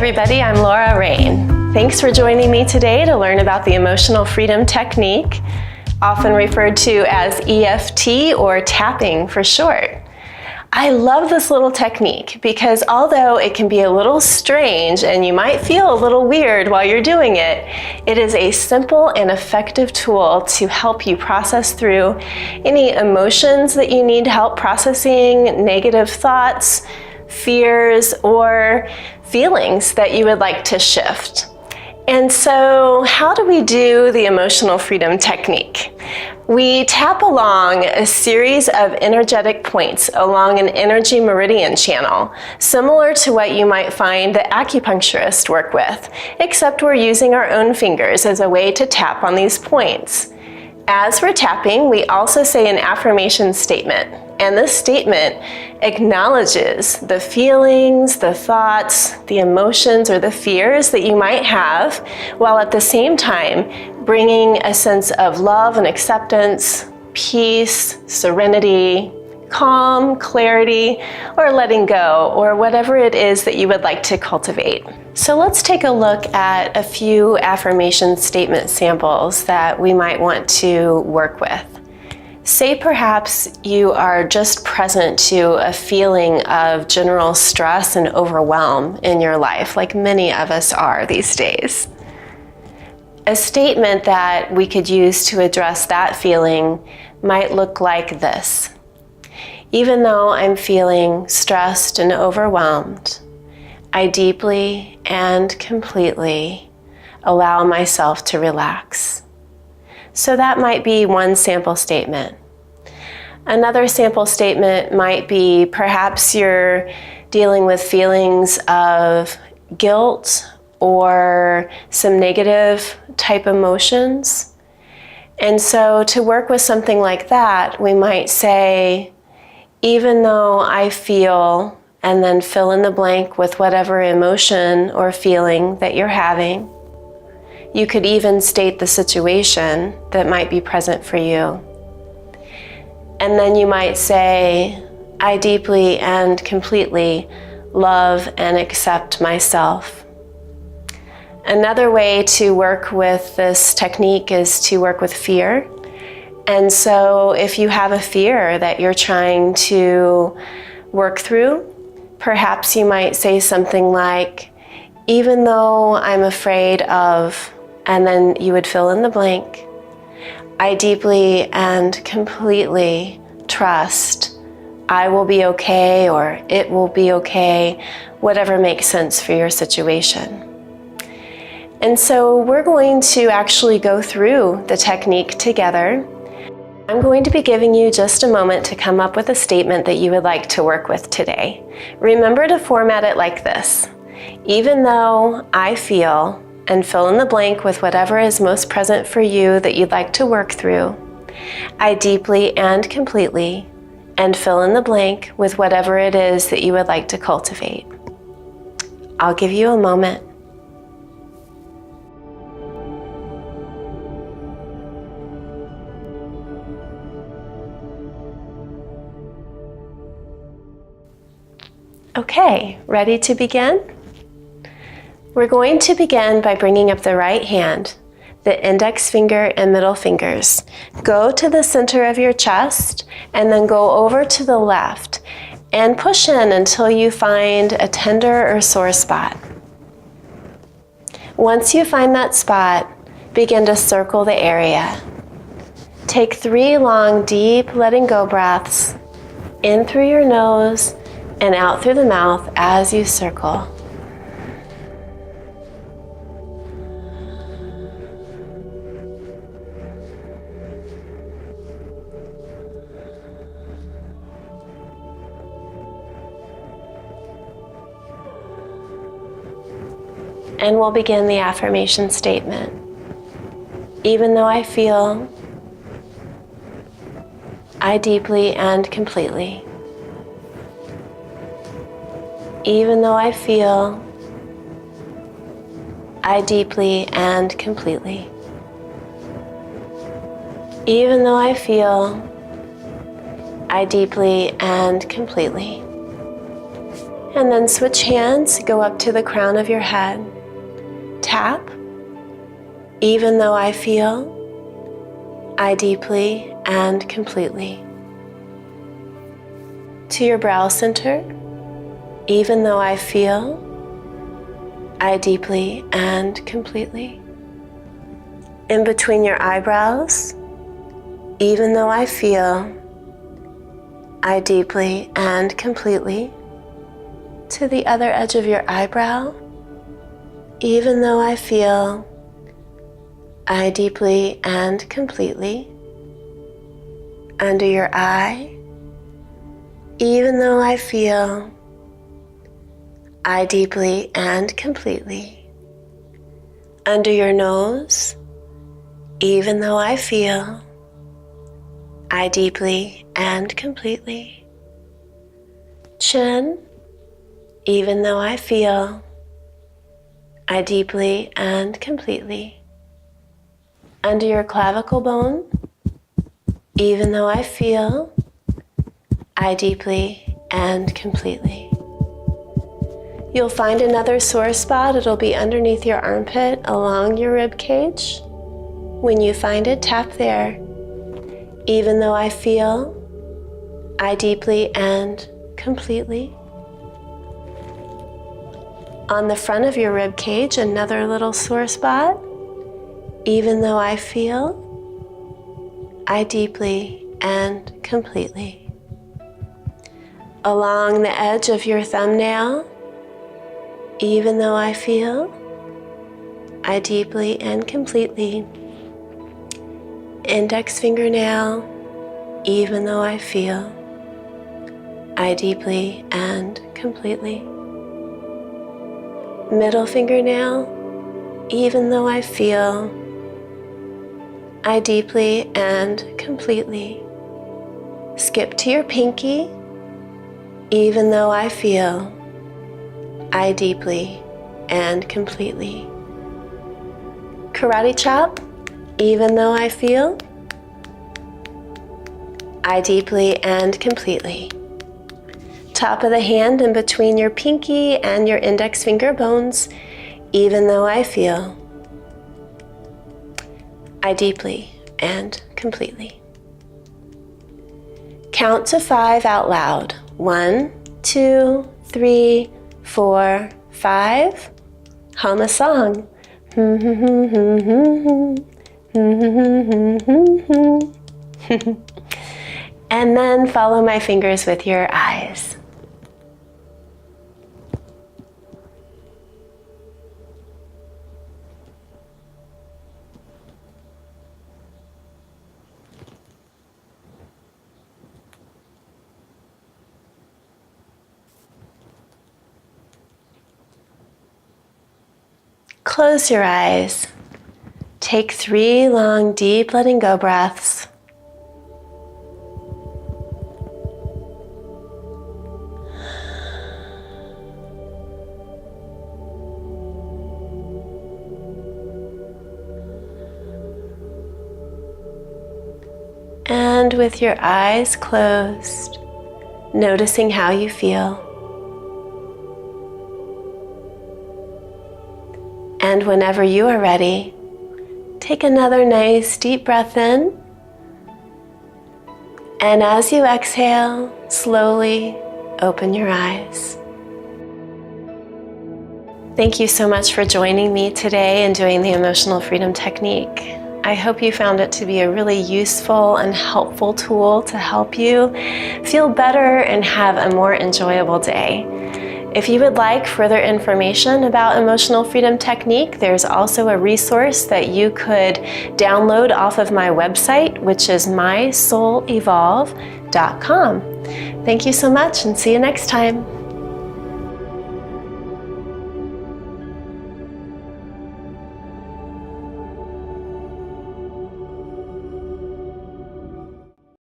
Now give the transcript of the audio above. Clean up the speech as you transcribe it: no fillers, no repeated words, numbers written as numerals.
everybody, I'm Laura Rain. Thanks for joining me today to learn about the Emotional Freedom Technique, often referred to as EFT or tapping for short. I love this little technique because although it can be a little strange and you might feel a little weird while you're doing it, it is a simple and effective tool to help you process through any emotions that you need help processing, negative thoughts, fears, or feelings that you would like to shift. And so how do we do the Emotional Freedom Technique? We tap along a series of energetic points along an energy meridian channel, similar to what you might find the acupuncturists work with, except we're using our own fingers as a way to tap on these points. As we're tapping, we also say an affirmation statement, and this statement acknowledges the feelings, the thoughts, the emotions, or the fears that you might have, while at the same time bringing a sense of love and acceptance, peace, serenity, calm, clarity, or letting go, or whatever it is that you would like to cultivate. So let's take a look at a few affirmation statement samples that we might want to work with. Say perhaps you are just present to a feeling of general stress and overwhelm in your life, like many of us are these days. A statement that we could use to address that feeling might look like this. Even though I'm feeling stressed and overwhelmed, I deeply and completely allow myself to relax. So that might be one sample statement. Another sample statement might be perhaps you're dealing with feelings of guilt or some negative type emotions. And so to work with something like that, we might say, even though I feel, and then fill in the blank with whatever emotion or feeling that you're having. You could even state the situation that might be present for you. And then you might say, I deeply and completely love and accept myself. Another way to work with this technique is to work with fear. And so if you have a fear that you're trying to work through, perhaps you might say something like, even though I'm afraid of, and then you would fill in the blank, I deeply and completely trust I will be okay, or it will be okay, whatever makes sense for your situation. And so we're going to actually go through the technique together. I'm going to be giving you just a moment to come up with a statement that you would like to work with today. Remember to format it like this. Even though I feel, and fill in the blank with whatever is most present for you that you'd like to work through. I deeply and completely, and fill in the blank with whatever it is that you would like to cultivate. I'll give you a moment. Okay, ready to begin? We're going to begin by bringing up the right hand, the index finger and middle fingers. Go to the center of your chest and then go over to the left and push in until you find a tender or sore spot. Once you find that spot, begin to circle the area. Take 3 long, deep letting go breaths in through your nose and out through the mouth as you circle. And we'll begin the affirmation statement. Even though I feel, I deeply and completely. Even though I feel, I deeply and completely. Even though I feel, I deeply and completely. And then switch hands, go up to the crown of your head. Tap. Even though I feel, I deeply and completely. To your brow center. Even though I feel, I deeply and completely. In between your eyebrows. Even though I feel, I deeply and completely. To the other edge of your eyebrow. Even though I feel, I deeply and completely. Under your eye. Even though I feel, I deeply and completely. Under your nose. Even though I feel, I deeply and completely. Chin. Even though I feel, I deeply and completely. Under your clavicle bone. Even though I feel, I deeply and completely. You'll find another sore spot. It'll be underneath your armpit, along your rib cage. When you find it, tap there. Even though I feel, I deeply and completely. On the front of your rib cage, another little sore spot. Even though I feel, I deeply and completely. Along the edge of your thumbnail. Even though I feel, I deeply and completely. Index fingernail. Even though I feel, I deeply and completely. Middle fingernail. Even though I feel, I deeply and completely. Skip to your pinky. Even though I feel, I deeply and completely. Karate chop. Even though I feel, I deeply and completely. Top of the hand in between your pinky and your index finger bones. Even though I feel, I deeply and completely. Count to 5 out loud. 1, 2, 3, 4, 5. Hum a song. And then follow my fingers with your eyes. Close your eyes. Take 3 long, deep letting go breaths. And with your eyes closed, noticing how you feel. And whenever you are ready, take another nice deep breath in. And as you exhale, slowly open your eyes. Thank you so much for joining me today and doing the Emotional Freedom Technique. I hope you found it to be a really useful and helpful tool to help you feel better and have a more enjoyable day. If you would like further information about Emotional Freedom Technique, there's also a resource that you could download off of my website, which is mysoulevolve.com. Thank you so much and see you next time.